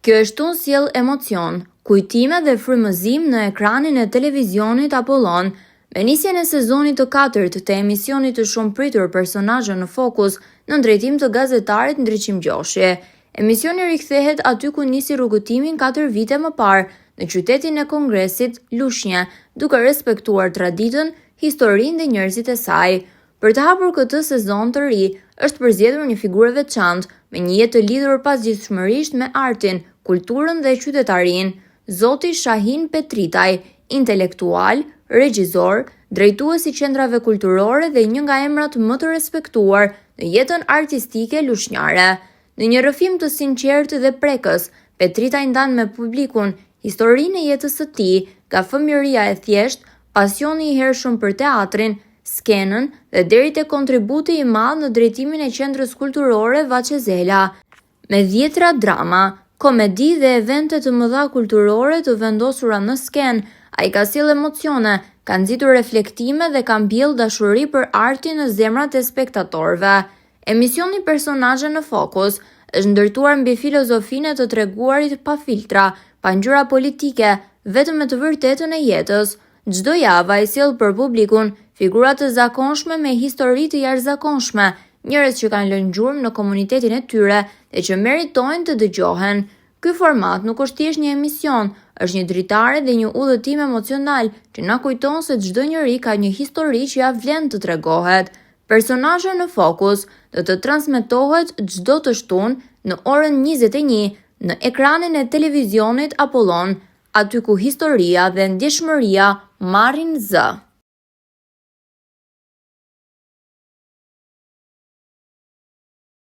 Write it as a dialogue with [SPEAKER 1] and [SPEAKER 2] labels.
[SPEAKER 1] Kjo e shtun sjell emocion, kujtime dhe frymëzim në ekranin e televizionit Apollon. Me nisjen e sezonit të 4 të emisionit të shumë pritur Personazhe në Fokus në drejtim të gazetarit Ndriçim Gjoshi, emisioni rikthehet aty ku nisi rrugëtimin 4 vite më parë, në qytetin e Kongresit, Lushnjë, duke respektuar traditën, historinë dhe njerëzit e saj. Për të hapur këtë sezon të ri, është përzgjedhur një figurë veçantë, me një jetë të lidhur pasgjithshmërisht me artin, kulturën dhe qytetarinë, Zoti Shahin Petritaj, intelektual, regjizor, drejtues i qendrave kulturore dhe një nga emrat më të respektuar në jetën artistike lushnjare. Në një rrëfim të sinqertë dhe prekës, Petritaj ndan me publikun historinë e jetës së tij, nga fëmijëria e thjeshtë, pasioni i hershëm për teatrin, skenën dhe deri te kontributi i madh në drejtimin e qendrës kulturore Vaçezela. Me dhjetra drama, komedi dhe evente të mëdha kulturore të vendosura në skenë, ai ka sjell emocione, ka nxitur reflektime dhe ka mbjellë dashuri për artin në zemrat e spektatorëve. Emisioni Personazhe në Fokus është ndërtuar mbi filozofinë e të treguarit pa filtra, pa ngjyra politike, vetëm me të vërtetën e jetës. Çdo javë ai sjell për publikun figura të zakonshme me histori të jashtëzakonshme, njerëz që kanë lënë gjurmë në komunitetin e tyre dhe që meritojnë të dëgjohen. Ky format nuk është thjesht një emision, është një dritare dhe një udhëtim emocional që na kujton se çdo njeri ka një histori që ja vlen të tregohet. Personazhe në Fokus do të transmetohet çdo të shtunë në orën 21 në ekranin e televizionit Apollon, aty ku historia dhe ndjeshmëria marrin zë.